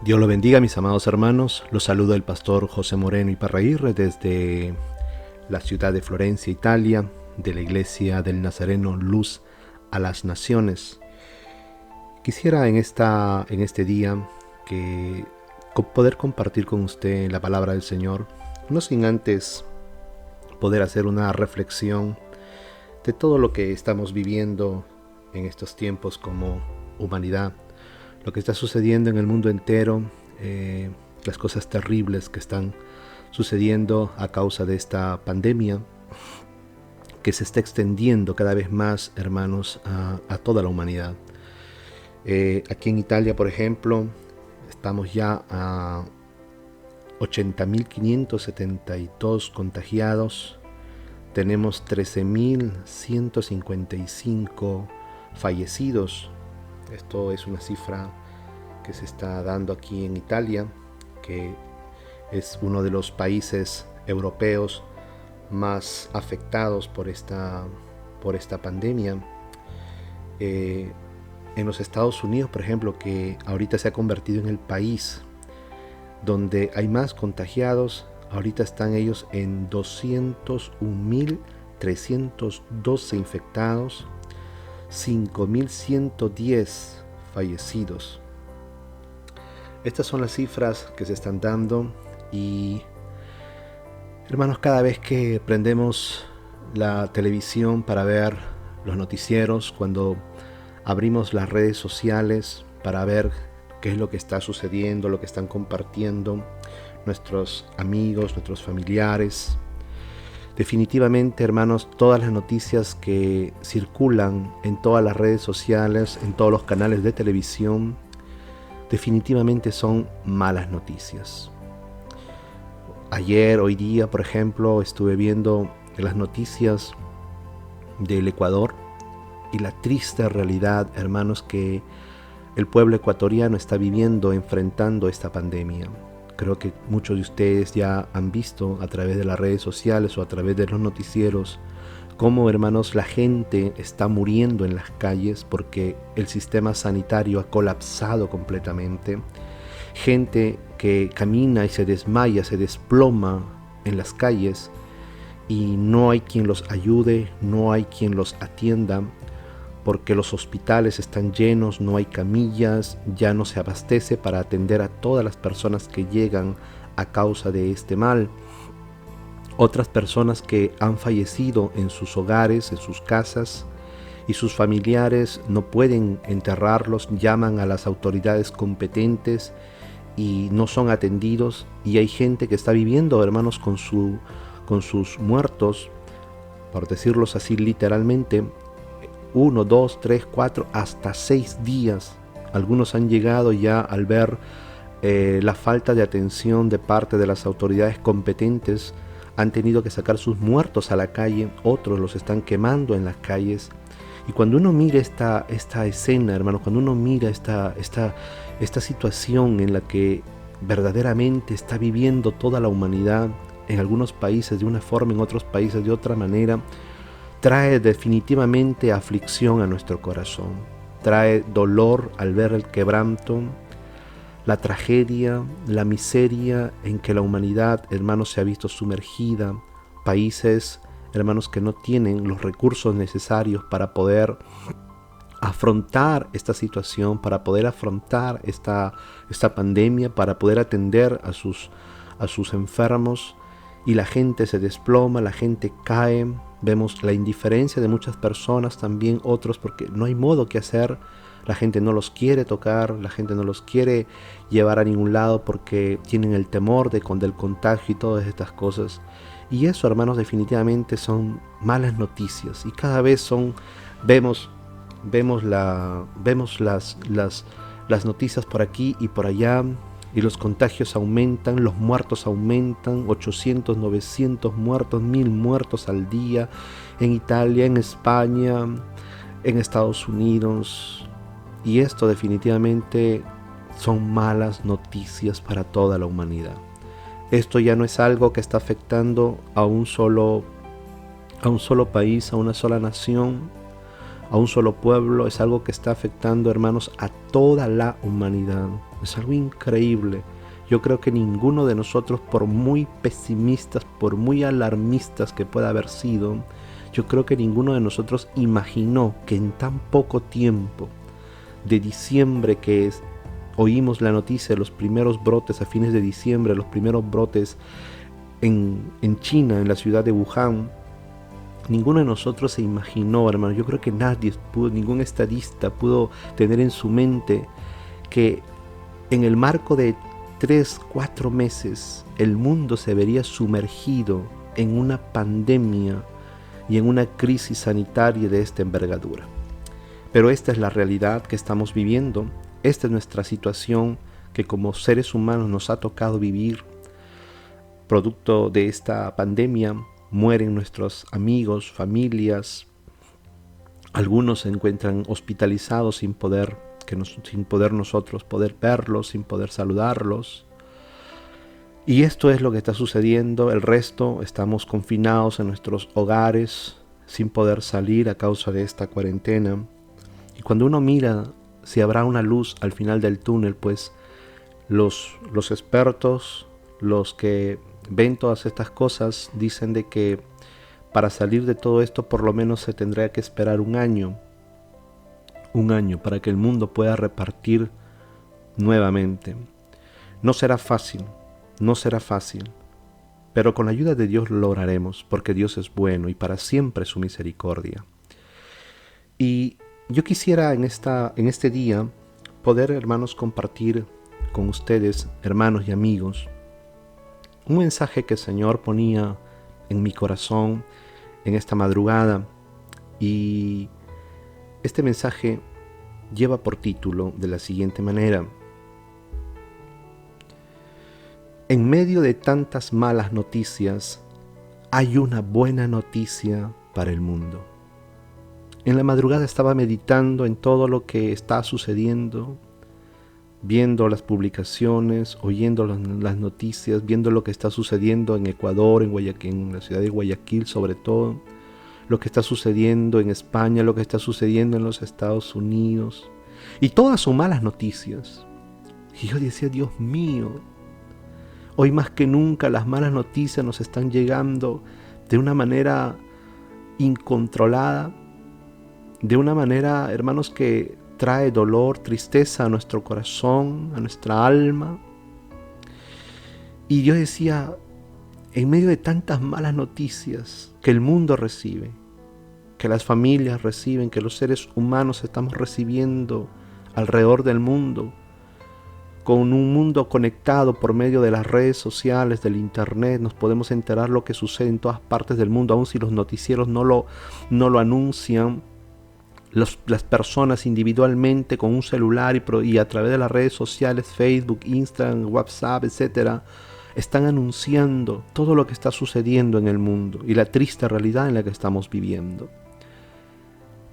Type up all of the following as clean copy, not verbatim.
Dios lo bendiga, mis amados hermanos. Los saluda el pastor José Moreno Iparraguirre desde la ciudad de Florencia, Italia, de la iglesia del Nazareno Luz a las Naciones. Quisiera en este día poder compartir con usted la palabra del Señor, no sin antes poder hacer una reflexión de todo lo que estamos viviendo en estos tiempos como humanidad, lo que está sucediendo en el mundo entero, las cosas terribles que están sucediendo a causa de esta pandemia que se está extendiendo cada vez más, hermanos, a toda la humanidad. Aquí en Italia, por ejemplo, estamos ya a 80.572 contagiados, tenemos 13.155 fallecidos. Esto es una cifra que se está dando aquí en Italia, que es uno de los países europeos más afectados por esta pandemia. En los Estados Unidos, por ejemplo, que ahorita se ha convertido en el país donde hay más contagiados, ahorita están ellos en 201.312 infectados, 5.110 fallecidos. Estas son las cifras que se están dando y, hermanos, cada vez que prendemos la televisión para ver los noticieros, cuando abrimos las redes sociales para ver qué es lo que está sucediendo, lo que están compartiendo nuestros amigos, nuestros familiares, definitivamente, hermanos, todas las noticias que circulan en todas las redes sociales, en todos los canales de televisión, definitivamente son malas noticias. Hoy día, por ejemplo, estuve viendo las noticias del Ecuador y la triste realidad, hermanos, que el pueblo ecuatoriano está viviendo, enfrentando esta pandemia. Creo que muchos de ustedes ya han visto a través de las redes sociales o a través de los noticieros cómo, hermanos, la gente está muriendo en las calles porque el sistema sanitario ha colapsado completamente. Gente que camina y se desmaya, se desploma en las calles y no hay quien los ayude, no hay quien los atienda, porque los hospitales están llenos, no hay camillas, ya no se abastece para atender a todas las personas que llegan a causa de este mal. Otras personas que han fallecido en sus hogares, en sus casas, y sus familiares no pueden enterrarlos, llaman a las autoridades competentes y no son atendidos, y hay gente que está viviendo, hermanos, con sus muertos, por decirlos así literalmente, 1, 2, 3, 4, hasta 6 días. Algunos han llegado ya al ver la falta de atención de parte de las autoridades competentes, han tenido que sacar sus muertos a la calle, otros los están quemando en las calles. Y cuando uno mira esta escena, hermano, cuando uno mira esta situación en la que verdaderamente está viviendo toda la humanidad, en algunos países de una forma, en otros países de otra manera, trae definitivamente aflicción a nuestro corazón, trae dolor al ver el quebranto, la tragedia, la miseria en que la humanidad, hermanos, se ha visto sumergida, países, hermanos, que no tienen los recursos necesarios para poder afrontar esta situación, para poder afrontar esta pandemia, para poder atender a sus enfermos, y la gente se desploma, la gente cae. Vemos la indiferencia de muchas personas, también otros, porque no hay modo que hacer. La gente no los quiere tocar, la gente no los quiere llevar a ningún lado porque tienen el temor del contagio y todas estas cosas. Y eso, hermanos, definitivamente son malas noticias. Y cada vez vemos las noticias por aquí y por allá, y los contagios aumentan, los muertos aumentan, 800, 900 muertos, 1000 muertos al día en Italia, en España, en Estados Unidos. Y esto definitivamente son malas noticias para toda la humanidad. Esto ya no es algo que está afectando a un solo país, a una sola nación, a un solo pueblo. Es algo que está afectando, hermanos, a toda la humanidad. Es algo increíble. Yo creo que ninguno de nosotros, por muy pesimistas, por muy alarmistas que pueda haber sido, yo creo que ninguno de nosotros imaginó que en tan poco tiempo, de diciembre oímos la noticia de los primeros brotes a fines de diciembre, los primeros brotes en China, en la ciudad de Wuhan, ninguno de nosotros se imaginó, hermano. Yo creo que ningún estadista pudo tener en su mente que en el marco de 3-4 meses el mundo se vería sumergido en una pandemia y en una crisis sanitaria de esta envergadura. Pero esta es la realidad que estamos viviendo. Esta es nuestra situación que como seres humanos nos ha tocado vivir. Producto de esta pandemia mueren nuestros amigos, familias. Algunos se encuentran hospitalizados sin poder nosotros poder verlos, sin poder saludarlos. Y esto es lo que está sucediendo. El resto estamos confinados en nuestros hogares sin poder salir a causa de esta cuarentena. Y cuando uno mira si habrá una luz al final del túnel, pues los expertos, los que ven todas estas cosas, dicen de que para salir de todo esto por lo menos se tendría que esperar un año para que el mundo pueda repartir nuevamente. No será fácil, pero con la ayuda de Dios lo lograremos, porque Dios es bueno y para siempre su misericordia. Y yo quisiera en este día poder, hermanos, compartir con ustedes, hermanos y amigos, un mensaje que el Señor ponía en mi corazón en esta madrugada. Y este mensaje lleva por título de la siguiente manera: en medio de tantas malas noticias, hay una buena noticia para el mundo. En la madrugada estaba meditando en todo lo que está sucediendo, viendo las publicaciones, oyendo las noticias, viendo lo que está sucediendo en Ecuador, en la ciudad de Guayaquil sobre todo, lo que está sucediendo en España, lo que está sucediendo en los Estados Unidos, y todas son malas noticias. Y yo decía, Dios mío, hoy más que nunca las malas noticias nos están llegando de una manera incontrolada, de una manera, hermanos, que trae dolor, tristeza a nuestro corazón, a nuestra alma. Y yo decía, en medio de tantas malas noticias que el mundo recibe, que las familias reciben, que los seres humanos estamos recibiendo alrededor del mundo, con un mundo conectado por medio de las redes sociales, del internet, nos podemos enterar lo que sucede en todas partes del mundo, aun si los noticieros no lo anuncian. Las personas individualmente con un celular y a través de las redes sociales, Facebook, Instagram, WhatsApp, etc., están anunciando todo lo que está sucediendo en el mundo y la triste realidad en la que estamos viviendo.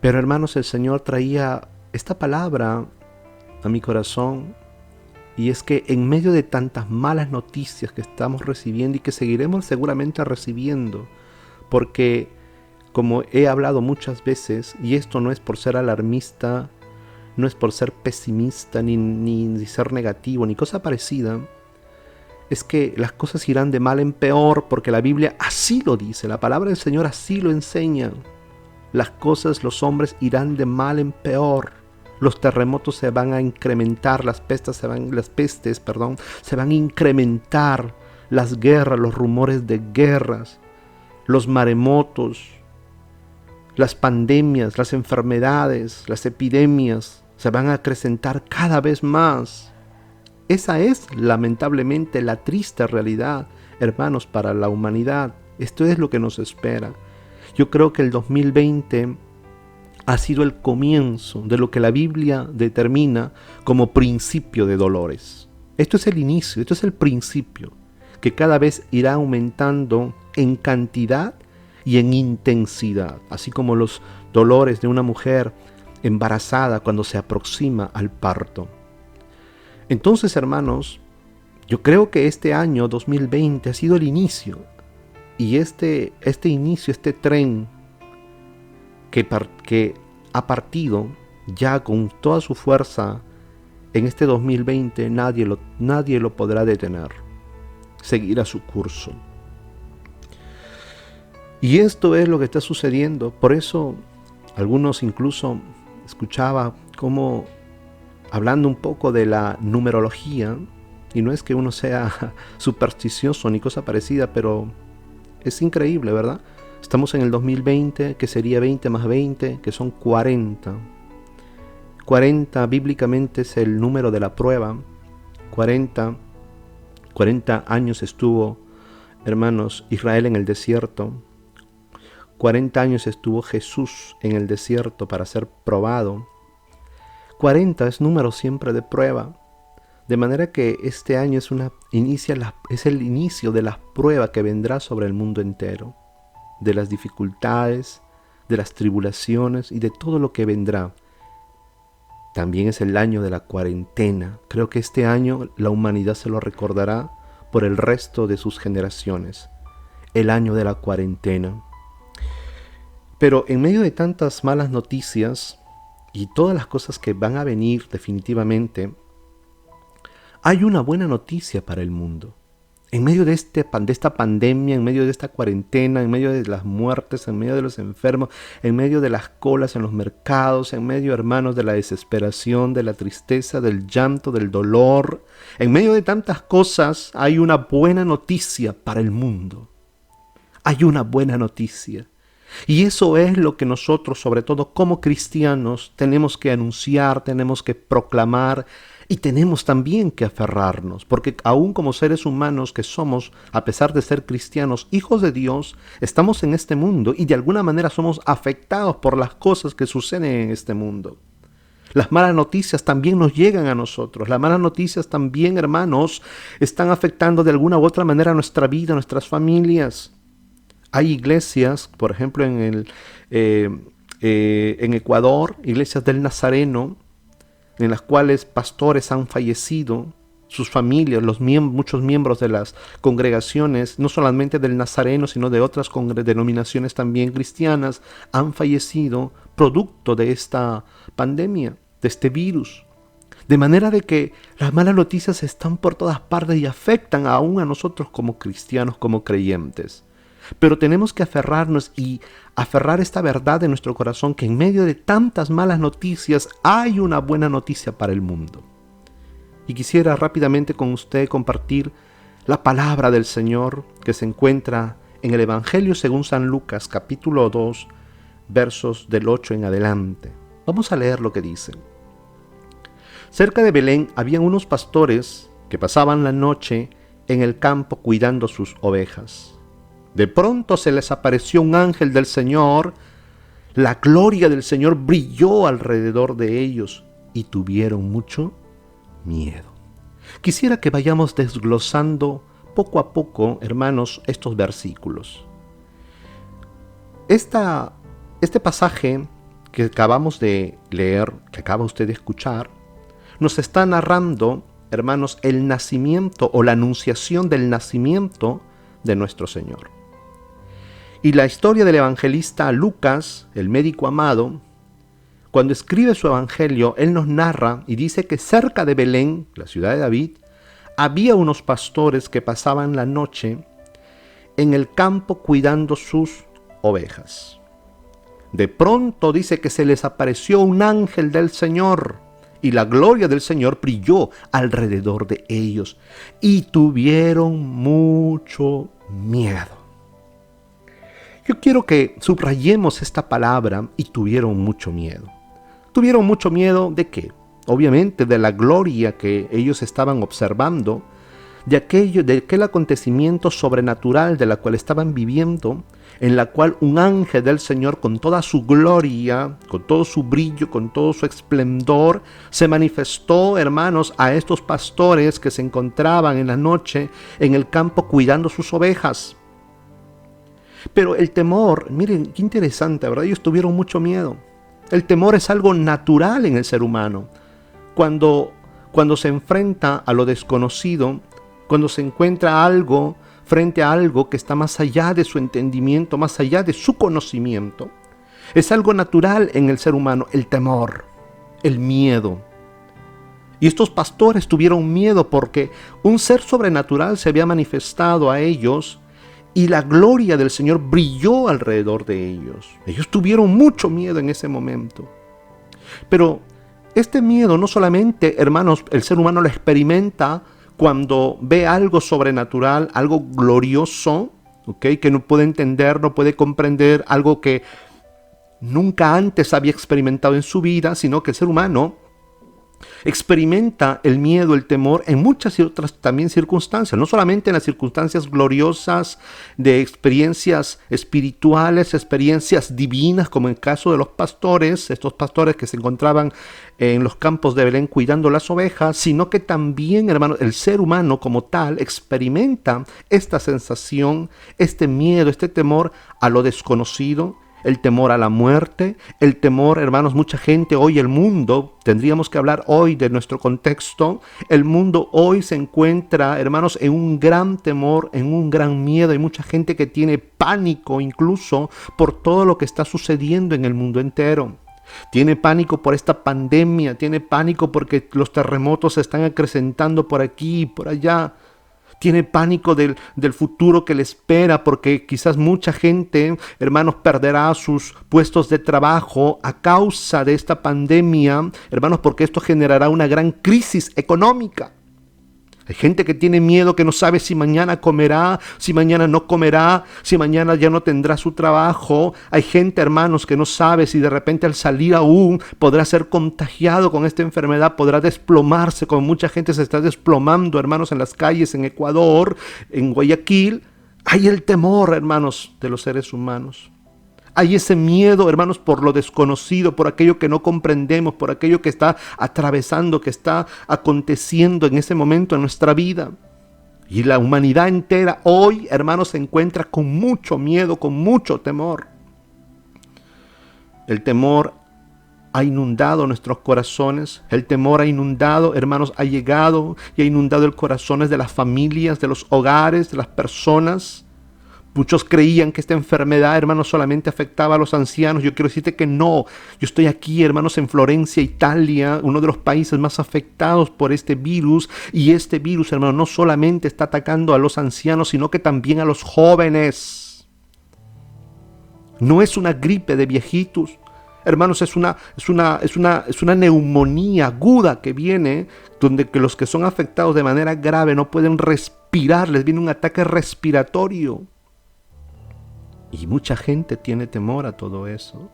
Pero hermanos, el Señor traía esta palabra a mi corazón, y es que en medio de tantas malas noticias que estamos recibiendo y que seguiremos seguramente recibiendo, porque como he hablado muchas veces, y esto no es por ser alarmista, no es por ser pesimista, ni ser negativo, ni cosa parecida, es que las cosas irán de mal en peor, porque la Biblia así lo dice, la palabra del Señor así lo enseña. Las cosas, los hombres irán de mal en peor. Los terremotos se van a incrementar, las pestes se van a incrementar, las guerras, los rumores de guerras, los maremotos, las pandemias, las enfermedades, las epidemias se van a acrecentar cada vez más. Esa es lamentablemente la triste realidad, hermanos, para la humanidad. Esto es lo que nos espera. Yo creo que el 2020 ha sido el comienzo de lo que la Biblia determina como principio de dolores. Esto es el inicio, esto es el principio, que cada vez irá aumentando en cantidad y en intensidad, así como los dolores de una mujer embarazada cuando se aproxima al parto. Entonces, hermanos, yo creo que este año 2020 ha sido el inicio, y este inicio, este tren que ha partido ya con toda su fuerza en este 2020 nadie lo podrá detener. Seguirá su curso. Y esto es lo que está sucediendo. Por eso algunos incluso escuchaba como hablando un poco de la numerología, y no es que uno sea supersticioso ni cosa parecida, pero es increíble, ¿verdad? Estamos en el 2020, que sería 20 más 20, que son 40. 40 bíblicamente es el número de la prueba. 40 años estuvo, hermanos, Israel en el desierto. 40 años estuvo Jesús en el desierto para ser probado. 40 es número siempre de prueba. De manera que este año es el inicio de la prueba que vendrá sobre el mundo entero. De las dificultades, de las tribulaciones y de todo lo que vendrá. También es el año de la cuarentena. Creo que este año la humanidad se lo recordará por el resto de sus generaciones. El año de la cuarentena. Pero en medio de tantas malas noticias y todas las cosas que van a venir definitivamente, hay una buena noticia para el mundo. En medio de esta pandemia, en medio de esta cuarentena, en medio de las muertes, en medio de los enfermos, en medio de las colas en los mercados, en medio, hermanos, de la desesperación, de la tristeza, del llanto, del dolor, en medio de tantas cosas, hay una buena noticia para el mundo. Hay una buena noticia. Y eso es lo que nosotros, sobre todo como cristianos, tenemos que anunciar, tenemos que proclamar y tenemos también que aferrarnos, porque aún como seres humanos que somos, a pesar de ser cristianos, hijos de Dios, estamos en este mundo y de alguna manera somos afectados por las cosas que suceden en este mundo. Las malas noticias también nos llegan a nosotros. Las malas noticias también, hermanos, están afectando de alguna u otra manera nuestra vida, nuestras familias. Hay iglesias, por ejemplo, en Ecuador, iglesias del Nazareno, en las cuales pastores han fallecido, sus familias, muchos miembros de las congregaciones, no solamente del Nazareno, sino de otras denominaciones también cristianas, han fallecido producto de esta pandemia, de este virus. De manera de que las malas noticias están por todas partes y afectan aún a nosotros como cristianos, como creyentes. Pero tenemos que aferrarnos y aferrar esta verdad en nuestro corazón, que en medio de tantas malas noticias hay una buena noticia para el mundo. Y quisiera rápidamente con usted compartir la palabra del Señor que se encuentra en el Evangelio según San Lucas, capítulo 2, versos del 8 en adelante. Vamos a leer lo que dice. Cerca de Belén había unos pastores que pasaban la noche en el campo cuidando sus ovejas. De pronto se les apareció un ángel del Señor. La gloria del Señor brilló alrededor de ellos y tuvieron mucho miedo. Quisiera que vayamos desglosando poco a poco, hermanos, estos versículos. Este pasaje que acabamos de leer, que acaba usted de escuchar, nos está narrando, hermanos, el nacimiento o la anunciación del nacimiento de nuestro Señor. Y la historia del evangelista Lucas, el médico amado, cuando escribe su evangelio, él nos narra y dice que cerca de Belén, la ciudad de David, había unos pastores que pasaban la noche en el campo cuidando sus ovejas. De pronto dice que se les apareció un ángel del Señor y la gloria del Señor brilló alrededor de ellos y tuvieron mucho miedo. Yo quiero que subrayemos esta palabra y tuvieron mucho miedo. ¿Tuvieron mucho miedo de qué? Obviamente de la gloria que ellos estaban observando, de aquel acontecimiento sobrenatural de la cual estaban viviendo, en la cual un ángel del Señor con toda su gloria, con todo su brillo, con todo su esplendor, se manifestó, hermanos, a estos pastores que se encontraban en la noche en el campo cuidando sus ovejas. Pero el temor, miren, qué interesante, ¿verdad? Ellos tuvieron mucho miedo. El temor es algo natural en el ser humano. Cuando se enfrenta a lo desconocido, cuando se encuentra algo frente a algo que está más allá de su entendimiento, más allá de su conocimiento, es algo natural en el ser humano, el temor, el miedo. Y estos pastores tuvieron miedo porque un ser sobrenatural se había manifestado a ellos y la gloria del Señor brilló alrededor de ellos. Ellos tuvieron mucho miedo en ese momento. Pero este miedo no solamente, hermanos, el ser humano lo experimenta cuando ve algo sobrenatural, algo glorioso, ¿okay?, que no puede entender, no puede comprender, algo que nunca antes había experimentado en su vida, sino que el ser humano experimenta el miedo, el temor en muchas y otras también circunstancias, no solamente en las circunstancias gloriosas de experiencias espirituales, experiencias divinas, como en el caso de los pastores, estos pastores que se encontraban en los campos de Belén cuidando las ovejas, sino que también, hermanos, el ser humano como tal experimenta esta sensación, este miedo, este temor a lo desconocido, el temor a la muerte, el temor, hermanos, mucha gente hoy, el mundo, tendríamos que hablar hoy de nuestro contexto, el mundo hoy se encuentra, hermanos, en un gran temor, en un gran miedo. Hay mucha gente que tiene pánico incluso por todo lo que está sucediendo en el mundo entero. Tiene pánico por esta pandemia, tiene pánico porque los terremotos se están acrecentando por aquí y por allá. Tiene pánico del futuro que le espera porque quizás mucha gente, hermanos, perderá sus puestos de trabajo a causa de esta pandemia, hermanos, porque esto generará una gran crisis económica. Hay gente que tiene miedo, que no sabe si mañana comerá, si mañana no comerá, si mañana ya no tendrá su trabajo. Hay gente, hermanos, que no sabe si de repente al salir aún podrá ser contagiado con esta enfermedad, podrá desplomarse, como mucha gente se está desplomando, hermanos, en las calles, en Ecuador, en Guayaquil. Hay el temor, hermanos, de los seres humanos. Hay ese miedo, hermanos, por lo desconocido, por aquello que no comprendemos, por aquello que está atravesando, que está aconteciendo en ese momento en nuestra vida. Y la humanidad entera hoy, hermanos, se encuentra con mucho miedo, con mucho temor. El temor ha inundado nuestros corazones. El temor ha inundado, hermanos, ha llegado y ha inundado el corazones de las familias, de los hogares, de las personas. Muchos creían que esta enfermedad, hermanos, solamente afectaba a los ancianos. Yo quiero decirte que no. Yo estoy aquí, hermanos, en Florencia, Italia, uno de los países más afectados por este virus. Y este virus, hermanos, no solamente está atacando a los ancianos, sino que también a los jóvenes. No es una gripe de viejitos. Hermanos, es una neumonía aguda que viene, donde que los que son afectados de manera grave no pueden respirar, les viene un ataque respiratorio. Y mucha gente tiene temor a todo eso.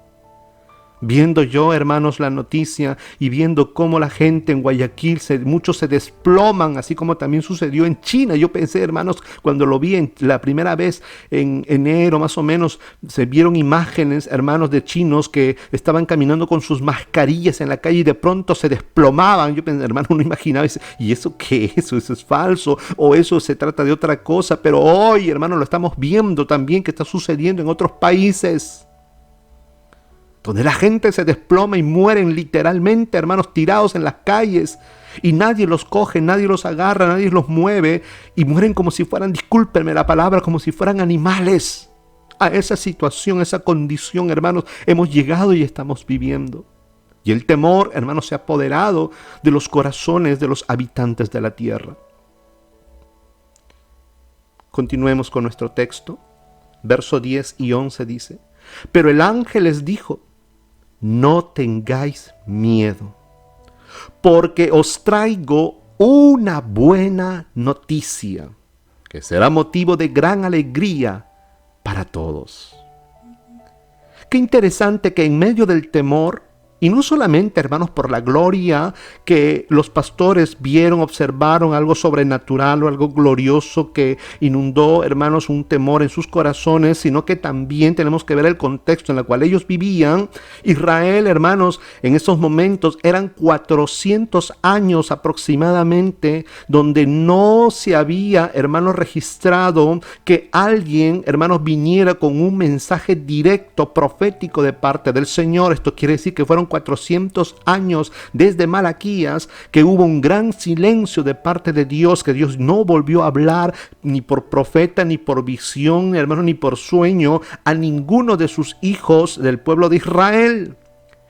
Viendo yo, hermanos, la noticia y viendo cómo la gente en Guayaquil, muchos se desploman, así como también sucedió en China. Yo pensé, hermanos, cuando lo vi la primera vez en enero más o menos, se vieron imágenes, hermanos, de chinos que estaban caminando con sus mascarillas en la calle y de pronto se desplomaban. Yo pensé, hermano, uno imaginaba, ¿y eso qué es? ¿Eso es falso? ¿O eso se trata de otra cosa? Pero hoy, hermanos, lo estamos viendo también que está sucediendo en otros países, donde la gente se desploma y mueren literalmente, hermanos, tirados en las calles, y nadie los coge, nadie los agarra, nadie los mueve, y mueren como si fueran, discúlpenme la palabra, como si fueran animales. A esa situación, esa condición, hermanos, hemos llegado y estamos viviendo. Y el temor, hermanos, se ha apoderado de los corazones de los habitantes de la tierra. Continuemos con nuestro texto. Verso 10 y 11 dice: pero el ángel les dijo: no tengáis miedo, porque os traigo una buena noticia, que será motivo de gran alegría para todos. Qué interesante que en medio del temor, y no solamente, hermanos, por la gloria que los pastores vieron, observaron, algo sobrenatural o algo glorioso que inundó, hermanos, un temor en sus corazones, sino que también tenemos que ver el contexto en el cual ellos vivían. Israel, hermanos, en esos momentos eran 400 años aproximadamente, donde no se había, hermanos, registrado que alguien, hermanos, viniera con un mensaje directo, profético de parte del Señor. Esto quiere decir que fueron 400 años desde Malaquías, que hubo un gran silencio de parte de Dios, que Dios no volvió a hablar ni por profeta, ni por visión, hermano, ni por sueño a ninguno de sus hijos del pueblo de Israel.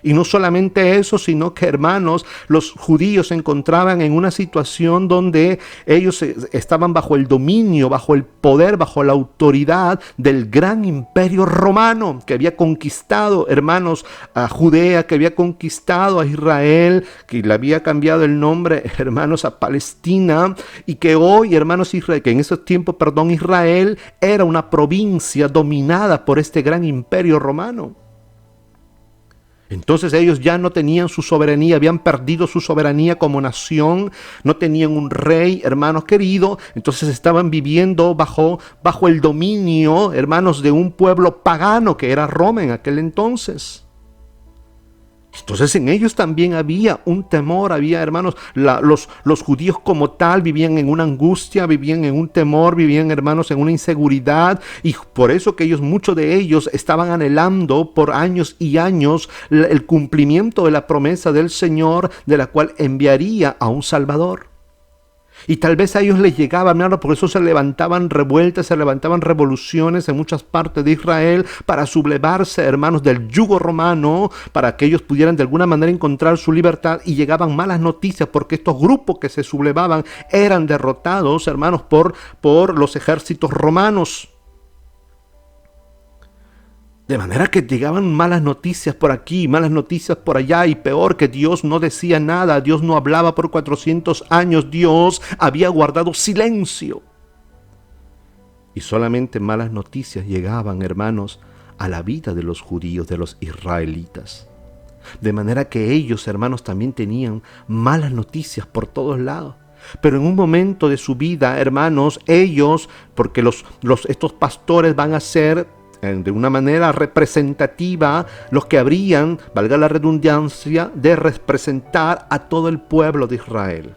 Y no solamente eso, sino que, hermanos, los judíos se encontraban en una situación donde ellos estaban bajo el dominio, bajo el poder, bajo la autoridad del gran imperio romano que había conquistado, hermanos, a Judea, que había conquistado a Israel, que le había cambiado el nombre, hermanos, a Palestina, y que hoy, hermanos, Israel, que en esos tiempos, Israel era una provincia dominada por este gran imperio romano. Entonces ellos ya no tenían su soberanía, habían perdido su soberanía como nación, no tenían un rey, hermanos queridos, entonces estaban viviendo bajo el dominio, hermanos, de un pueblo pagano que era Roma en aquel entonces. Entonces en ellos también había un temor, había, hermanos, los judíos como tal vivían en una angustia, vivían en un temor, vivían, hermanos, en una inseguridad, y por eso que muchos de ellos estaban anhelando por años y años el cumplimiento de la promesa del Señor, de la cual enviaría a un Salvador. Y tal vez a ellos les llegaba, hermano, por eso se levantaban revueltas, se levantaban revoluciones en muchas partes de Israel para sublevarse, hermanos, del yugo romano, para que ellos pudieran de alguna manera encontrar su libertad, y llegaban malas noticias porque estos grupos que se sublevaban eran derrotados, hermanos, por los ejércitos romanos. De manera que llegaban malas noticias por aquí, malas noticias por allá, y peor, que Dios no decía nada, Dios no hablaba por 400 años, Dios había guardado silencio. Y solamente malas noticias llegaban, hermanos, a la vida de los judíos, de los israelitas. De manera que ellos, hermanos, también tenían malas noticias por todos lados. Pero en un momento de su vida, hermanos, ellos, porque estos pastores van a ser de una manera representativa los que habrían, valga la redundancia, de representar a todo el pueblo de Israel.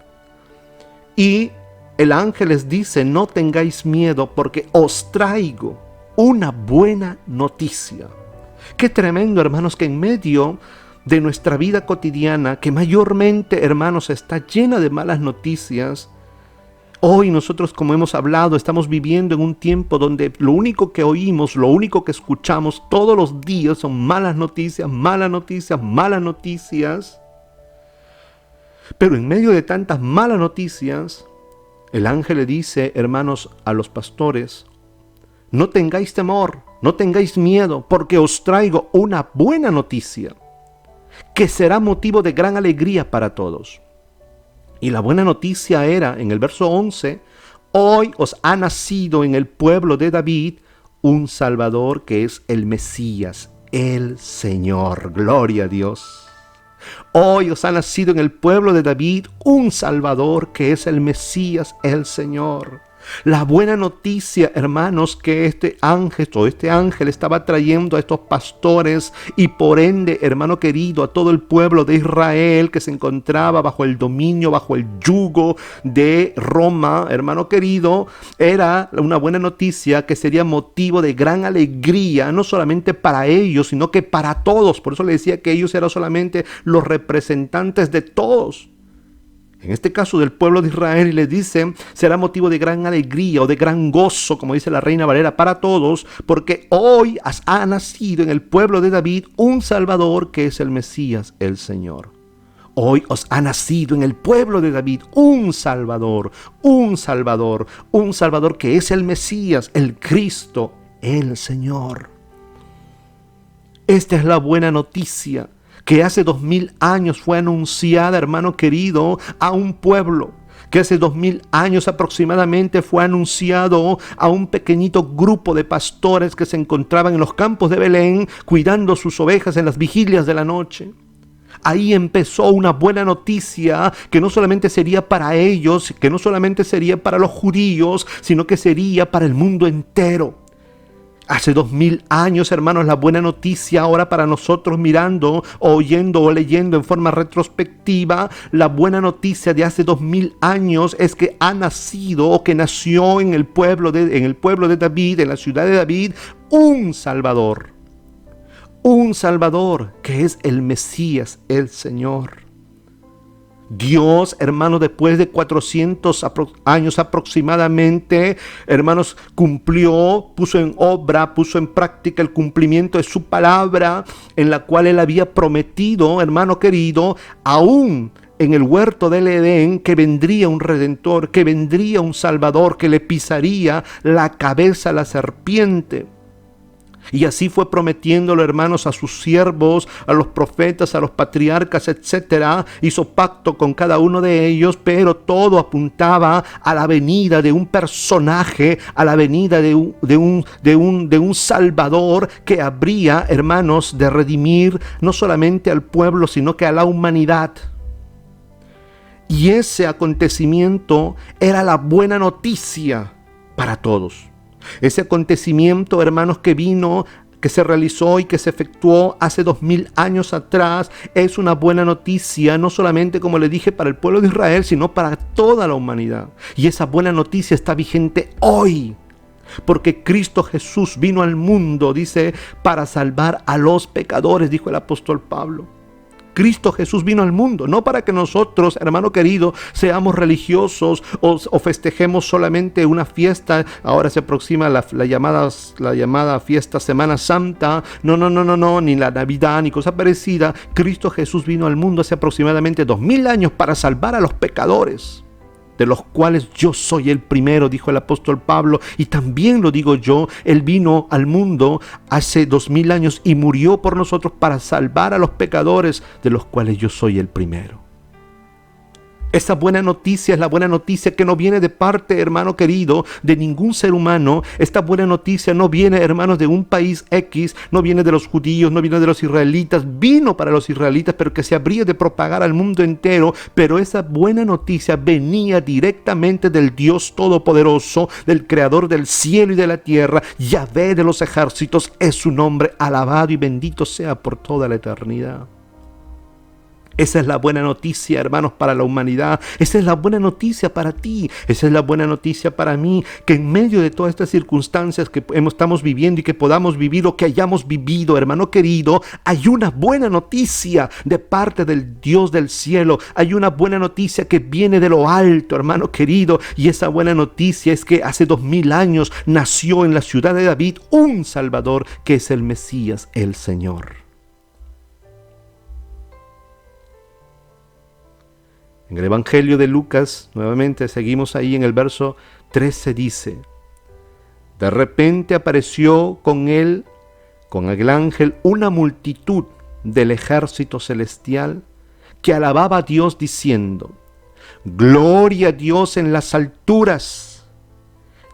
Y el ángel les dice: no tengáis miedo, porque os traigo una buena noticia. Qué tremendo, hermanos, que en medio de nuestra vida cotidiana, que mayormente, hermanos, está llena de malas noticias, hoy nosotros, como hemos hablado, estamos viviendo en un tiempo donde lo único que oímos, lo único que escuchamos todos los días son malas noticias, malas noticias, malas noticias. Pero en medio de tantas malas noticias, el ángel le dice, hermanos, a los pastores: no tengáis temor, no tengáis miedo, porque os traigo una buena noticia, que será motivo de gran alegría para todos. Y la buena noticia era, en el verso 11, hoy os ha nacido en el pueblo de David un Salvador, que es el Mesías, el Señor. Gloria a Dios. Hoy os ha nacido en el pueblo de David un Salvador, que es el Mesías, el Señor. La buena noticia, hermanos, que este ángel estaba trayendo a estos pastores, y por ende, hermano querido, a todo el pueblo de Israel que se encontraba bajo el dominio, bajo el yugo de Roma, hermano querido, era una buena noticia que sería motivo de gran alegría, no solamente para ellos, sino que para todos. Por eso le decía que ellos eran solamente los representantes de todos. En este caso del pueblo de Israel, y le dice: será motivo de gran alegría o de gran gozo, como dice la Reina Valera, para todos, porque hoy ha nacido en el pueblo de David un Salvador, que es el Mesías, el Señor. Hoy os ha nacido en el pueblo de David un Salvador, un Salvador, un Salvador, que es el Mesías, el Cristo, el Señor. Esta es la buena noticia que hace 2000 años fue anunciada, hermano querido, a un pueblo. Que hace 2000 años aproximadamente fue anunciado a un pequeñito grupo de pastores que se encontraban en los campos de Belén, cuidando sus ovejas en las vigilias de la noche. Ahí empezó una buena noticia que no solamente sería para ellos, que no solamente sería para los judíos, sino que sería para el mundo entero. Hace 2000 años, hermanos, la buena noticia ahora para nosotros, mirando, oyendo o leyendo en forma retrospectiva, la buena noticia de hace 2000 años es que ha nacido, o que nació en el pueblo de David, en la ciudad de David, un Salvador. Un Salvador, que es el Mesías, el Señor. Dios, hermanos, después de 400 años aproximadamente, hermanos, cumplió, puso en obra, puso en práctica el cumplimiento de su palabra, en la cual Él había prometido, hermano querido, aún en el huerto del Edén, que vendría un Redentor, que vendría un Salvador, que le pisaría la cabeza a la serpiente. Y así fue prometiéndolo, hermanos, a sus siervos, a los profetas, a los patriarcas, etc. Hizo pacto con cada uno de ellos, pero todo apuntaba a la venida de un personaje, a la venida de un Salvador que habría, hermanos, de redimir no solamente al pueblo, sino que a la humanidad. Y ese acontecimiento era la buena noticia para todos. Ese acontecimiento, hermanos, que vino, que se realizó y que se efectuó hace 2000 años atrás, es una buena noticia, no solamente, como le dije, para el pueblo de Israel, sino para toda la humanidad. Y esa buena noticia está vigente hoy, porque Cristo Jesús vino al mundo, dice, para salvar a los pecadores, dijo el apóstol Pablo. Cristo Jesús vino al mundo, no para que nosotros, hermano querido, seamos religiosos o festejemos solamente una fiesta. Ahora se aproxima la llamada fiesta Semana Santa. No, ni la Navidad, ni cosa parecida. Cristo Jesús vino al mundo hace aproximadamente 2000 años para salvar a los pecadores, de los cuales yo soy el primero, dijo el apóstol Pablo, y también lo digo yo. Él vino al mundo hace 2000 años y murió por nosotros para salvar a los pecadores, de los cuales yo soy el primero. Esa buena noticia es la buena noticia que no viene de parte, hermano querido, de ningún ser humano. Esta buena noticia no viene, hermanos, de un país X, no viene de los judíos, no viene de los israelitas. Vino para los israelitas, pero que se habría de propagar al mundo entero. Pero esa buena noticia venía directamente del Dios Todopoderoso, del Creador del cielo y de la tierra. Yahvé de los ejércitos es su nombre, alabado y bendito sea por toda la eternidad. Esa es la buena noticia, hermanos, para la humanidad. Esa es la buena noticia para ti. Esa es la buena noticia para mí. Que en medio de todas estas circunstancias que estamos viviendo y que podamos vivir o que hayamos vivido, hermano querido, hay una buena noticia de parte del Dios del cielo. Hay una buena noticia que viene de lo alto, hermano querido. Y esa buena noticia es que hace 2000 años nació en la ciudad de David un Salvador, que es el Mesías, el Señor. En el Evangelio de Lucas, nuevamente seguimos ahí en el verso 13, dice: de repente apareció con él, con el ángel, una multitud del ejército celestial que alababa a Dios diciendo: gloria a Dios en las alturas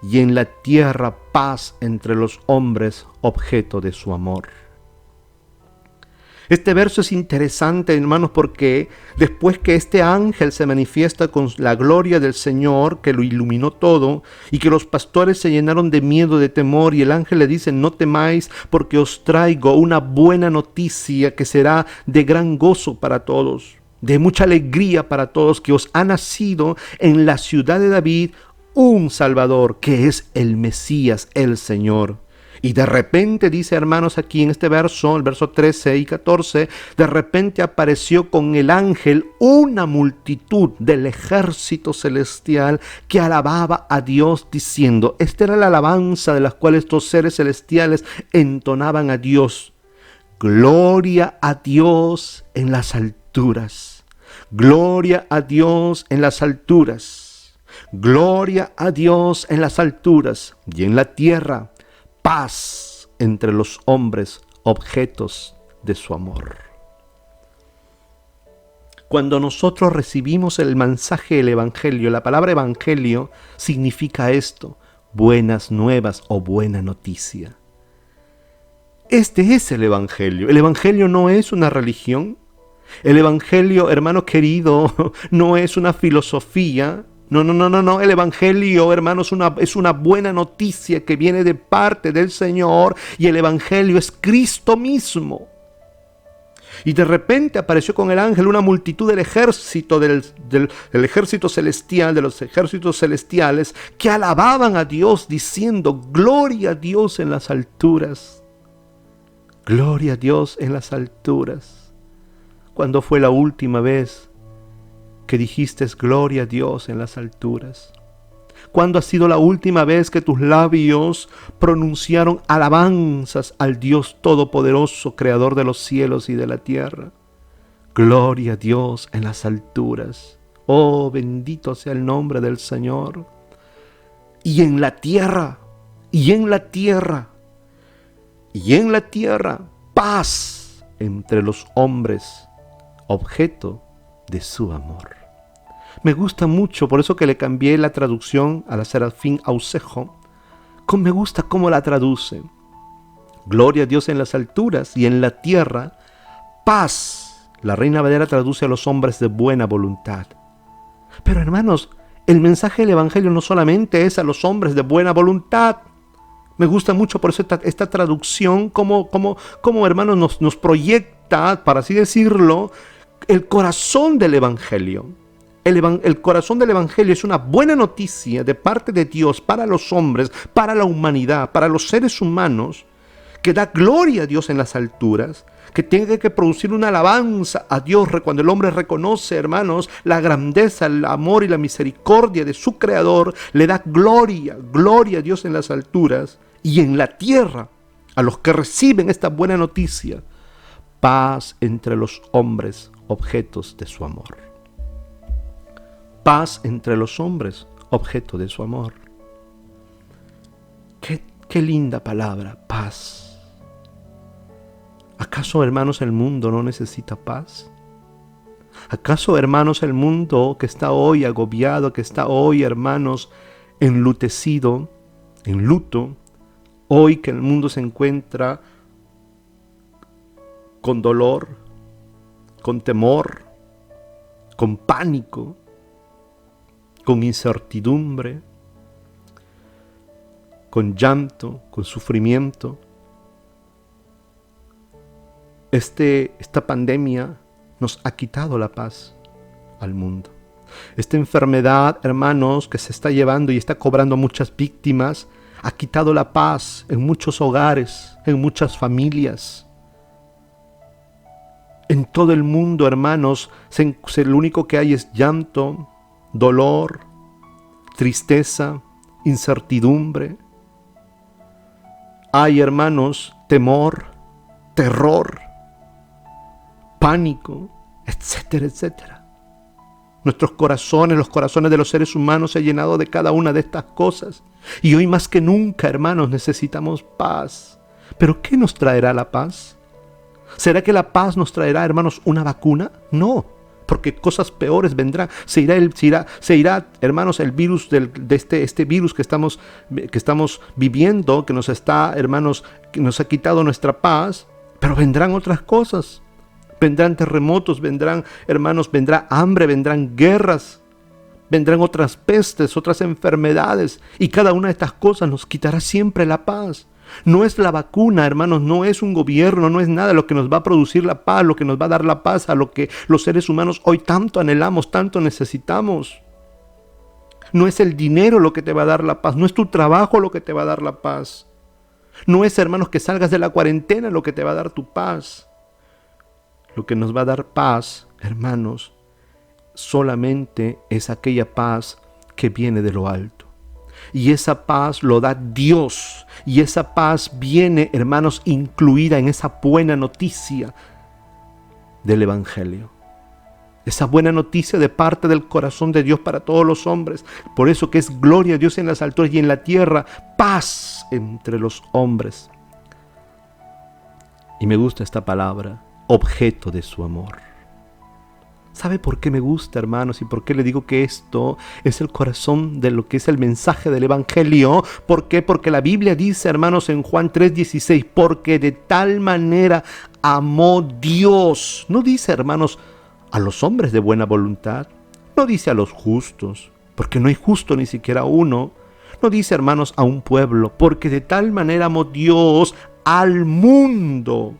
y en la tierra paz entre los hombres, objeto de su amor. Este verso es interesante, hermanos, porque después que este ángel se manifiesta con la gloria del Señor, que lo iluminó todo, y que los pastores se llenaron de miedo, de temor, y el ángel le dice: no temáis, porque os traigo una buena noticia que será de gran gozo para todos, de mucha alegría para todos, que os ha nacido en la ciudad de David un Salvador, que es el Mesías, el Señor. Y de repente, dice, hermanos, aquí en este verso, el verso 13 y 14, de repente apareció con el ángel una multitud del ejército celestial que alababa a Dios diciendo. Esta era la alabanza de las cuales estos seres celestiales entonaban a Dios: gloria a Dios en las alturas, gloria a Dios en las alturas, gloria a Dios en las alturas, y en la tierra paz entre los hombres, objetos de su amor. Cuando nosotros recibimos el mensaje del Evangelio, la palabra Evangelio significa esto: buenas nuevas o buena noticia. Este es el Evangelio. El Evangelio no es una religión. El Evangelio, hermano querido, no es una filosofía. No. El Evangelio, hermanos, es una buena noticia que viene de parte del Señor, y el Evangelio es Cristo mismo. Y de repente apareció con el ángel una multitud del ejército, del ejército celestial, de los ejércitos celestiales, que alababan a Dios diciendo: gloria a Dios en las alturas. Gloria a Dios en las alturas. ¿Cuándo fue la última vez que dijiste gloria a Dios en las alturas? ¿Cuándo ha sido la última vez que tus labios pronunciaron alabanzas al Dios Todopoderoso, Creador de los cielos y de la tierra? Gloria a Dios en las alturas. Oh, bendito sea el nombre del Señor. Y en la tierra, y en la tierra, y en la tierra, paz entre los hombres, objeto de su amor. Me gusta mucho, por eso que le cambié la traducción a la Serafín Aucejo. Me gusta cómo la traduce. Gloria a Dios en las alturas y en la tierra, paz. La Reina Valera traduce a los hombres de buena voluntad. Pero hermanos, el mensaje del Evangelio no solamente es a los hombres de buena voluntad. Me gusta mucho por eso esta traducción, como hermanos nos proyecta, para así decirlo, el corazón del Evangelio. El corazón del Evangelio es una buena noticia de parte de Dios para los hombres, para la humanidad, para los seres humanos, que da gloria a Dios en las alturas, que tiene que producir una alabanza a Dios cuando el hombre reconoce, hermanos, la grandeza, el amor y la misericordia de su Creador. Le da gloria a Dios en las alturas, y en la tierra, a los que reciben esta buena noticia, paz entre los hombres, objetos de su amor. Paz entre los hombres, objeto de su amor. Qué linda palabra, paz. ¿Acaso, hermanos, el mundo no necesita paz? ¿Acaso, hermanos, el mundo que está hoy agobiado, que está hoy, hermanos, enlutecido, en luto, hoy que el mundo se encuentra con dolor, con temor, con pánico, con incertidumbre, con llanto, con sufrimiento? Esta pandemia nos ha quitado la paz al mundo. Esta enfermedad, hermanos, que se está llevando y está cobrando muchas víctimas, ha quitado la paz en muchos hogares, en muchas familias. En todo el mundo, hermanos, lo único que hay es llanto, dolor, tristeza, incertidumbre. Hay, hermanos, temor, terror, pánico, etcétera, etcétera. Nuestros corazones, los corazones de los seres humanos se han llenado de cada una de estas cosas. Y hoy más que nunca, hermanos, necesitamos paz. ¿Pero qué nos traerá la paz? ¿Será que la paz nos traerá, hermanos, una vacuna? No, porque cosas peores vendrán. Se irá, hermanos, el virus de este virus que estamos viviendo, que nos está, hermanos, que nos ha quitado nuestra paz, pero vendrán otras cosas. Vendrán terremotos, vendrán, hermanos, vendrá hambre, vendrán guerras, vendrán otras pestes, otras enfermedades, y cada una de estas cosas nos quitará siempre la paz. No es la vacuna, hermanos, no es un gobierno, no es nada lo que nos va a producir la paz, lo que nos va a dar la paz a lo que los seres humanos hoy tanto anhelamos, tanto necesitamos. No es el dinero lo que te va a dar la paz, no es tu trabajo lo que te va a dar la paz. No es, hermanos, que salgas de la cuarentena lo que te va a dar tu paz. Lo que nos va a dar paz, hermanos, solamente es aquella paz que viene de lo alto. Y esa paz lo da Dios. Y esa paz viene, hermanos, incluida en esa buena noticia del Evangelio. Esa buena noticia de parte del corazón de Dios para todos los hombres. Por eso que es gloria a Dios en las alturas y en la tierra, paz entre los hombres. Y me gusta esta palabra, objeto de su amor. ¿Sabe por qué me gusta, hermanos? ¿Y por qué le digo que esto es el corazón de lo que es el mensaje del Evangelio? ¿Por qué? Porque la Biblia dice, hermanos, en Juan 3:16, porque de tal manera amó Dios. No dice, hermanos, a los hombres de buena voluntad. No dice a los justos, porque no hay justo ni siquiera uno. No dice, hermanos, a un pueblo, porque de tal manera amó Dios al mundo.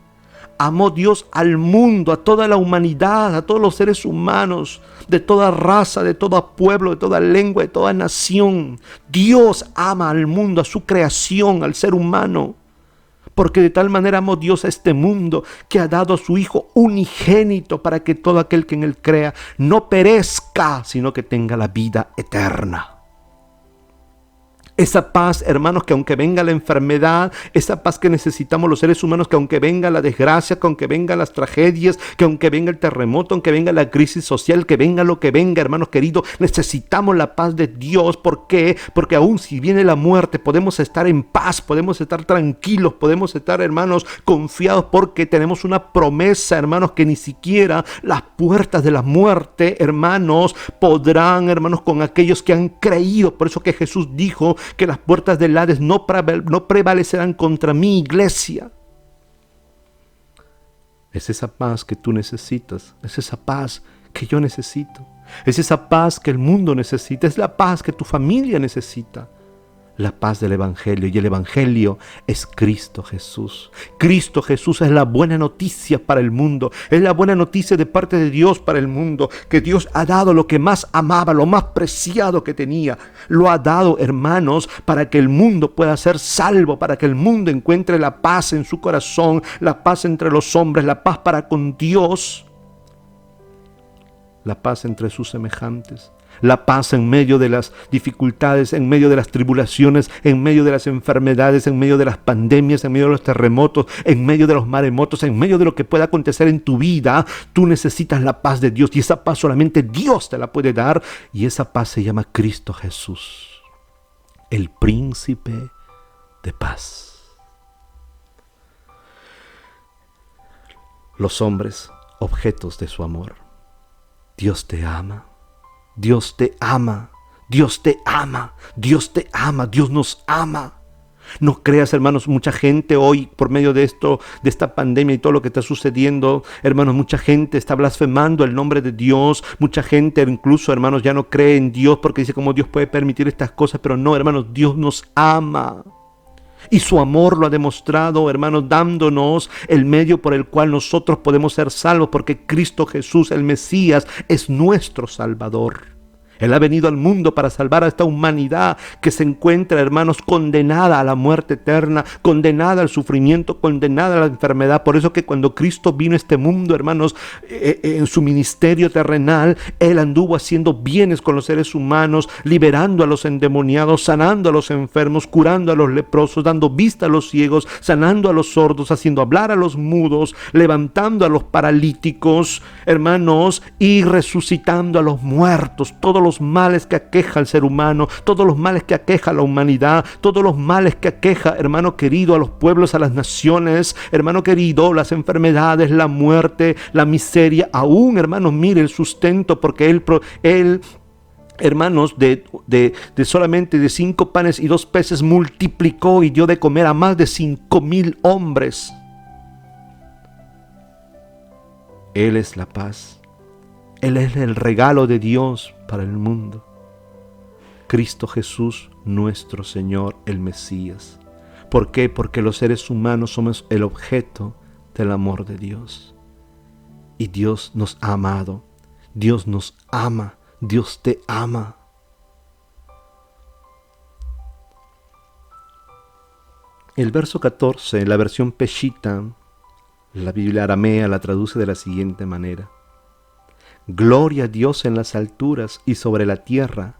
Amó Dios al mundo, a toda la humanidad, a todos los seres humanos, de toda raza, de todo pueblo, de toda lengua, de toda nación. Dios ama al mundo, a su creación, al ser humano. Porque de tal manera amó Dios a este mundo que ha dado a su Hijo unigénito para que todo aquel que en Él crea no perezca, sino que tenga la vida eterna. Esa paz, hermanos, que aunque venga la enfermedad, esa paz que necesitamos los seres humanos, que aunque venga la desgracia, que aunque vengan las tragedias, que aunque venga el terremoto, aunque venga la crisis social, que venga lo que venga, hermanos queridos, necesitamos la paz de Dios. ¿Por qué? Porque aún si viene la muerte, podemos estar en paz, podemos estar tranquilos, podemos estar, hermanos, confiados, porque tenemos una promesa, hermanos, que ni siquiera las puertas de la muerte, hermanos, podrán, hermanos, con aquellos que han creído. Por eso que Jesús dijo que las puertas del Hades no prevalecerán contra mi iglesia. Es esa paz que tú necesitas, es esa paz que yo necesito, es esa paz que el mundo necesita, es la paz que tu familia necesita. La paz del Evangelio, y el Evangelio es Cristo Jesús. Cristo Jesús es la buena noticia para el mundo, es la buena noticia de parte de Dios para el mundo, que Dios ha dado lo que más amaba, lo más preciado que tenía. Lo ha dado, hermanos, para que el mundo pueda ser salvo, para que el mundo encuentre la paz en su corazón, la paz entre los hombres, la paz para con Dios, la paz entre sus semejantes. La paz en medio de las dificultades, en medio de las tribulaciones, en medio de las enfermedades, en medio de las pandemias, en medio de los terremotos, en medio de los maremotos, en medio de lo que pueda acontecer en tu vida. Tú necesitas la paz de Dios, y esa paz solamente Dios te la puede dar, y esa paz se llama Cristo Jesús, el príncipe de paz. Los hombres, objetos de su amor. Dios te ama. Dios te ama, Dios te ama, Dios te ama, Dios nos ama. No creas, hermanos, mucha gente hoy, por medio de esto, de esta pandemia y todo lo que está sucediendo, hermanos, mucha gente está blasfemando el nombre de Dios. Mucha gente incluso, hermanos, ya no cree en Dios porque dice cómo Dios puede permitir estas cosas. Pero no, hermanos, Dios nos ama. Y su amor lo ha demostrado, hermanos, dándonos el medio por el cual nosotros podemos ser salvos, porque Cristo Jesús, el Mesías, es nuestro Salvador. Él ha venido al mundo para salvar a esta humanidad que se encuentra, hermanos, condenada a la muerte eterna, condenada al sufrimiento, condenada a la enfermedad. Por eso que cuando Cristo vino a este mundo, hermanos, en su ministerio terrenal, Él anduvo haciendo bienes con los seres humanos, liberando a los endemoniados, sanando a los enfermos, curando a los leprosos, dando vista a los ciegos, sanando a los sordos, haciendo hablar a los mudos, levantando a los paralíticos, hermanos, y resucitando a los muertos. Todos los males que aqueja al ser humano, todos los males que aqueja a la humanidad, todos los males que aqueja, hermano querido, a los pueblos, a las naciones, hermano querido, las enfermedades, la muerte, la miseria, aún, hermanos, mire el sustento, porque Él hermanos, de solamente de 5 panes y 2 peces multiplicó y dio de comer a más de 5,000 hombres. Él es la paz. Él es el regalo de Dios para el mundo. Cristo Jesús, nuestro Señor, el Mesías. ¿Por qué? Porque los seres humanos somos el objeto del amor de Dios. Y Dios nos ha amado. Dios nos ama. Dios te ama. El verso 14, en la versión Peshitta, la Biblia aramea la traduce de la siguiente manera: Gloria a Dios en las alturas y sobre la tierra,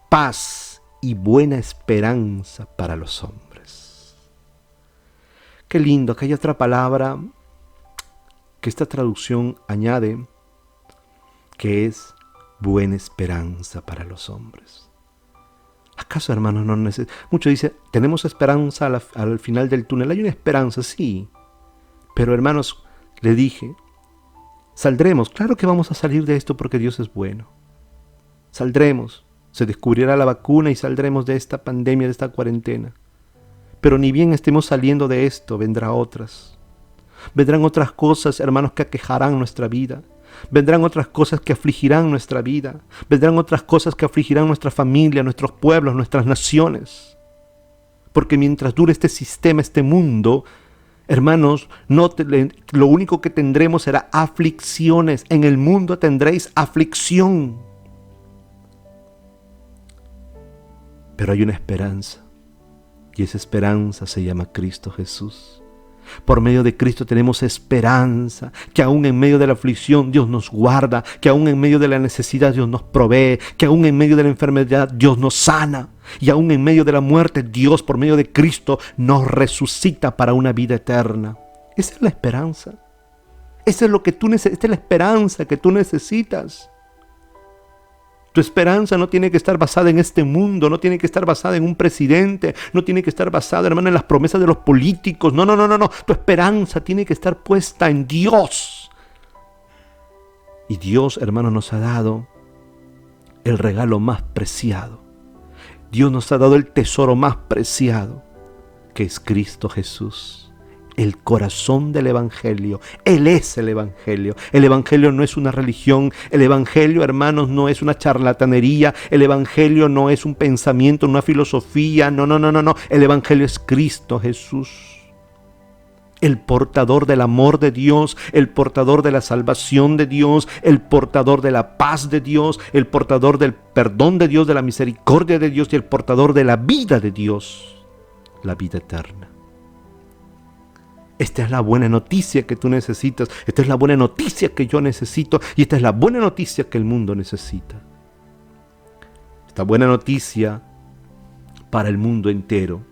paz y buena esperanza para los hombres. Qué lindo, que hay otra palabra que esta traducción añade, que es buena esperanza para los hombres. ¿Acaso, hermanos, no necesitamos? Muchos dicen, tenemos esperanza al final del túnel. Hay una esperanza, sí. Pero, hermanos, le dije, saldremos. Claro que vamos a salir de esto porque Dios es bueno. Saldremos. Se descubrirá la vacuna y saldremos de esta pandemia, de esta cuarentena. Pero ni bien estemos saliendo de esto, vendrán otras. Vendrán otras cosas, hermanos, que aquejarán nuestra vida. Vendrán otras cosas que afligirán nuestra vida. Vendrán otras cosas que afligirán nuestra familia, nuestros pueblos, nuestras naciones. Porque mientras dure este sistema, este mundo, hermanos, lo único que tendremos será aflicciones. En el mundo tendréis aflicción. Pero hay una esperanza. Y esa esperanza se llama Cristo Jesús. Por medio de Cristo tenemos esperanza, que aún en medio de la aflicción Dios nos guarda, que aún en medio de la necesidad Dios nos provee, que aún en medio de la enfermedad Dios nos sana, y aún en medio de la muerte Dios por medio de Cristo nos resucita para una vida eterna. Esa es la esperanza. Esa es lo que tú necesitas, esta es la esperanza que tú necesitas. Tu esperanza no tiene que estar basada en este mundo, no tiene que estar basada en un presidente, no tiene que estar basada, hermano, en las promesas de los políticos. No. Tu esperanza tiene que estar puesta en Dios. Y Dios, hermano, nos ha dado el regalo más preciado. Dios nos ha dado el tesoro más preciado, que es Cristo Jesús. El corazón del Evangelio. Él es el Evangelio. El Evangelio no es una religión. El Evangelio, hermanos, no es una charlatanería. El Evangelio no es un pensamiento, una filosofía. No. El Evangelio es Cristo Jesús. El portador del amor de Dios, el portador de la salvación de Dios, el portador de la paz de Dios, el portador del perdón de Dios, de la misericordia de Dios y el portador de la vida de Dios, la vida eterna. Esta es la buena noticia que tú necesitas. Esta es la buena noticia que yo necesito. Y esta es la buena noticia que el mundo necesita. Esta buena noticia para el mundo entero.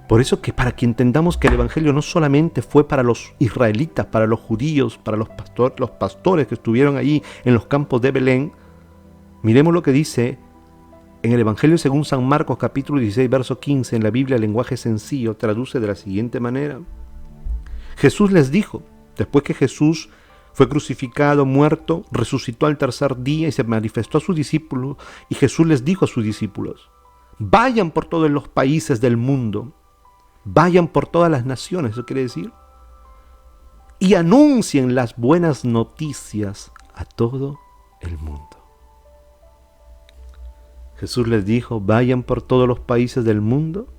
Por eso que para que entendamos que el Evangelio no solamente fue para los israelitas, para los judíos, para los pastores que estuvieron allí en los campos de Belén, miremos lo que dice en el Evangelio según San Marcos capítulo 16, verso 15, en la Biblia, el lenguaje sencillo, traduce de la siguiente manera. Jesús les dijo, después que Jesús fue crucificado, muerto, resucitó al tercer día y se manifestó a sus discípulos, y Jesús les dijo a sus discípulos, vayan por todos los países del mundo, vayan por todas las naciones, eso quiere decir, y anuncien las buenas noticias a todo el mundo. Jesús les dijo, vayan por todos los países del mundo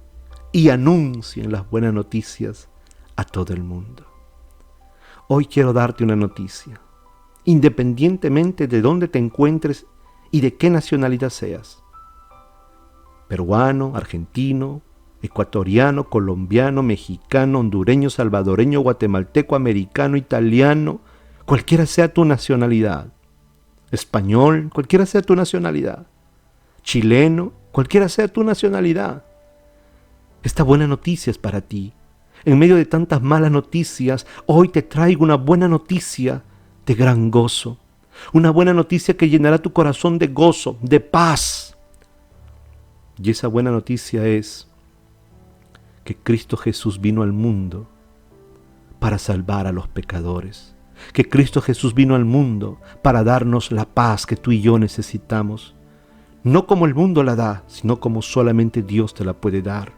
y anuncien las buenas noticias a todo el mundo. Hoy quiero darte una noticia, independientemente de dónde te encuentres y de qué nacionalidad seas. Peruano, argentino, ecuatoriano, colombiano, mexicano, hondureño, salvadoreño, guatemalteco, americano, italiano, cualquiera sea tu nacionalidad. Español, cualquiera sea tu nacionalidad. Chileno, cualquiera sea tu nacionalidad. Esta buena noticia es para ti. En medio de tantas malas noticias, hoy te traigo una buena noticia de gran gozo. Una buena noticia que llenará tu corazón de gozo, de paz. Y esa buena noticia es que Cristo Jesús vino al mundo para salvar a los pecadores. Que Cristo Jesús vino al mundo para darnos la paz que tú y yo necesitamos. No como el mundo la da, sino como solamente Dios te la puede dar.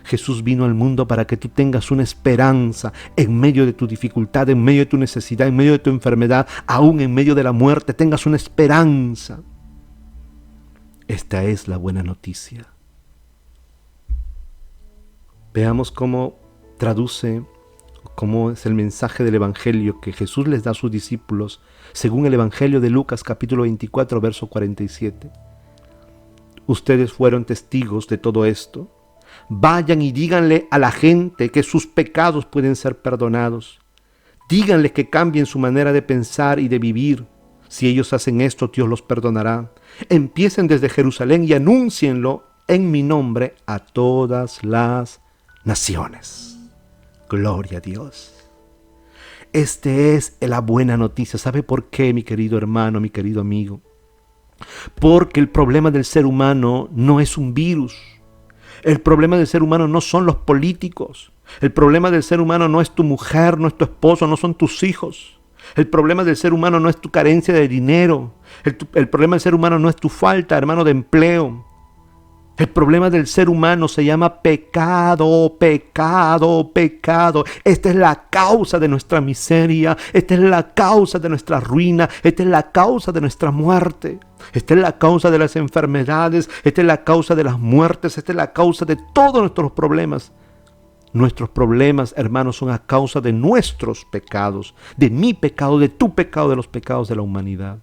Jesús vino al mundo para que tú tengas una esperanza en medio de tu dificultad, en medio de tu necesidad, en medio de tu enfermedad, aún en medio de la muerte, tengas una esperanza. Esta es la buena noticia. Veamos cómo traduce, cómo es el mensaje del Evangelio que Jesús les da a sus discípulos, según el Evangelio de Lucas capítulo 24, verso 47. Ustedes fueron testigos de todo esto. Vayan y díganle a la gente que sus pecados pueden ser perdonados. Díganles que cambien su manera de pensar y de vivir. Si ellos hacen esto, Dios los perdonará. Empiecen desde Jerusalén y anúncienlo en mi nombre a todas las naciones. Gloria a Dios. Esta es la buena noticia. ¿Sabe por qué, mi querido hermano, mi querido amigo? Porque el problema del ser humano no es un virus. El problema del ser humano no son los políticos. El problema del ser humano no es tu mujer, no es tu esposo, no son tus hijos. El problema del ser humano no es tu carencia de dinero. El problema del ser humano no es tu falta, hermano, de empleo. El problema del ser humano se llama pecado, pecado, pecado. Esta es la causa de nuestra miseria. Esta es la causa de nuestra ruina. Esta es la causa de nuestra muerte. Esta es la causa de las enfermedades. Esta es la causa de las muertes. Esta es la causa de todos nuestros problemas. Nuestros problemas, hermanos, son a causa de nuestros pecados. De mi pecado, de tu pecado, de los pecados de la humanidad.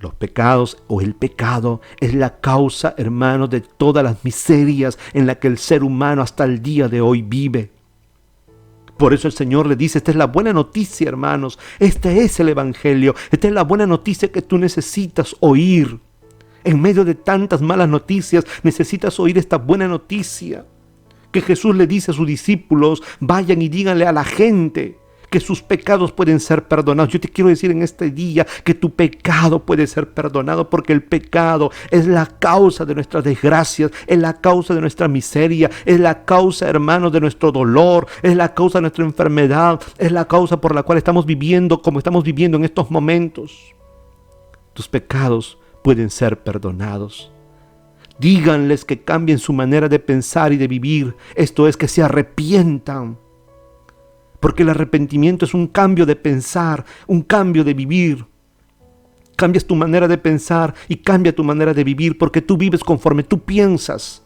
Los pecados o el pecado es la causa, hermanos, de todas las miserias en las que el ser humano hasta el día de hoy vive. Por eso el Señor le dice, esta es la buena noticia, hermanos, este es el Evangelio, esta es la buena noticia que tú necesitas oír. En medio de tantas malas noticias, necesitas oír esta buena noticia. Que Jesús le dice a sus discípulos, vayan y díganle a la gente que sus pecados pueden ser perdonados. Yo te quiero decir en este día que tu pecado puede ser perdonado, porque el pecado es la causa de nuestras desgracias, es la causa de nuestra miseria, es la causa, hermanos, de nuestro dolor, es la causa de nuestra enfermedad, es la causa por la cual estamos viviendo como estamos viviendo en estos momentos. Tus pecados pueden ser perdonados. Díganles que cambien su manera de pensar y de vivir, esto es, que se arrepientan. Porque el arrepentimiento es un cambio de pensar, un cambio de vivir. Cambias tu manera de pensar y cambia tu manera de vivir, porque tú vives conforme tú piensas.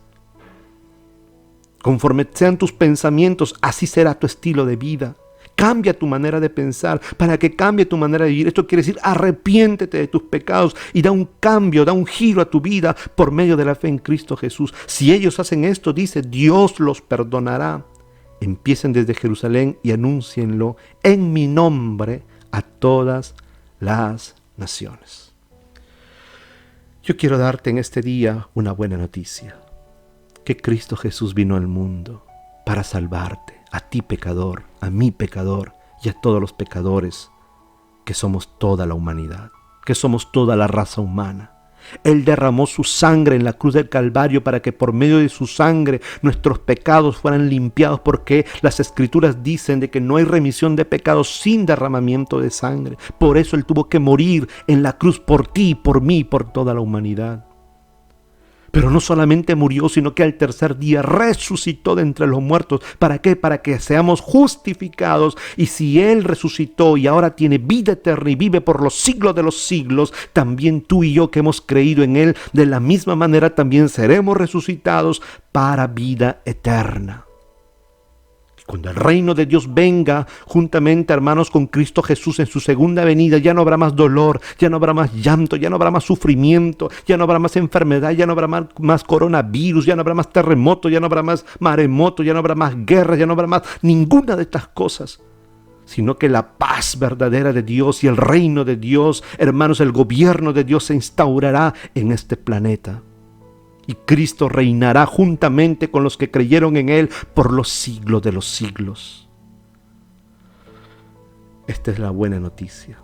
Conforme sean tus pensamientos, así será tu estilo de vida. Cambia tu manera de pensar para que cambie tu manera de vivir. Esto quiere decir, arrepiéntete de tus pecados y da un cambio, da un giro a tu vida por medio de la fe en Cristo Jesús. Si ellos hacen esto, dice, Dios los perdonará. Empiecen desde Jerusalén y anúncienlo en mi nombre a todas las naciones. Yo quiero darte en este día una buena noticia. Que Cristo Jesús vino al mundo para salvarte, a ti pecador, a mí pecador y a todos los pecadores, que somos toda la humanidad, que somos toda la raza humana. Él derramó su sangre en la cruz del Calvario para que por medio de su sangre nuestros pecados fueran limpiados, porque las Escrituras dicen de que no hay remisión de pecados sin derramamiento de sangre. Por eso Él tuvo que morir en la cruz por ti, por mí, por toda la humanidad. Pero no solamente murió, sino que al tercer día resucitó de entre los muertos. ¿Para qué? Para que seamos justificados. Y si Él resucitó y ahora tiene vida eterna y vive por los siglos de los siglos, también tú y yo que hemos creído en Él, de la misma manera también seremos resucitados para vida eterna. Cuando el reino de Dios venga juntamente, hermanos, con Cristo Jesús en su segunda venida, ya no habrá más dolor, ya no habrá más llanto, ya no habrá más sufrimiento, ya no habrá más enfermedad, ya no habrá más coronavirus, ya no habrá más terremoto, ya no habrá más maremoto, ya no habrá más guerra, ya no habrá más ninguna de estas cosas. Sino que la paz verdadera de Dios y el reino de Dios, hermanos, el gobierno de Dios se instaurará en este planeta. Y Cristo reinará juntamente con los que creyeron en Él por los siglos de los siglos. Esta es la buena noticia.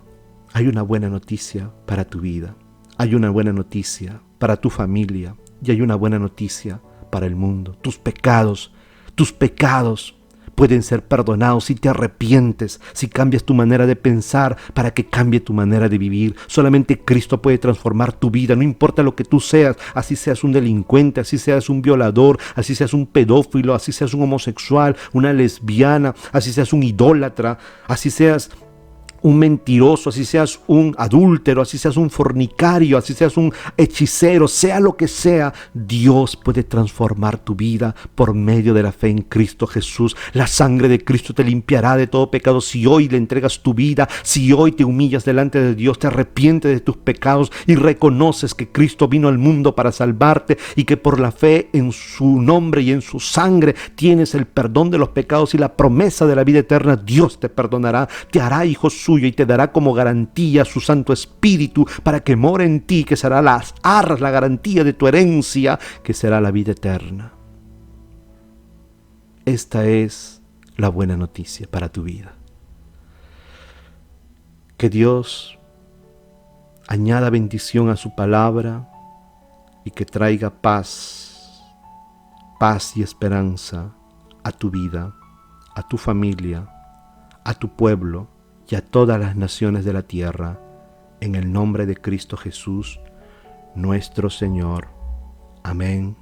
Hay una buena noticia para tu vida. Hay una buena noticia para tu familia. Y hay una buena noticia para el mundo. Tus pecados pueden ser perdonados si te arrepientes, si cambias tu manera de pensar para que cambie tu manera de vivir. Solamente Cristo puede transformar tu vida, no importa lo que tú seas, así seas un delincuente, así seas un violador, así seas un pedófilo, así seas un homosexual, una lesbiana, así seas un idólatra, así seas un mentiroso, así seas un adúltero, así seas un fornicario, así seas un hechicero, sea lo que sea, Dios puede transformar tu vida por medio de la fe en Cristo Jesús. La sangre de Cristo te limpiará de todo pecado si hoy le entregas tu vida, si hoy te humillas delante de Dios, te arrepientes de tus pecados y reconoces que Cristo vino al mundo para salvarte y que por la fe en su nombre y en su sangre tienes el perdón de los pecados y la promesa de la vida eterna. Dios te perdonará, te hará hijo suyo y te dará como garantía su Santo Espíritu para que more en ti, que será las arras, la garantía de tu herencia, que será la vida eterna. Esta es la buena noticia para tu vida. Que Dios añada bendición a su palabra y que traiga paz y esperanza a tu vida, a tu familia, a tu pueblo y a todas las naciones de la tierra, en el nombre de Cristo Jesús, nuestro Señor. Amén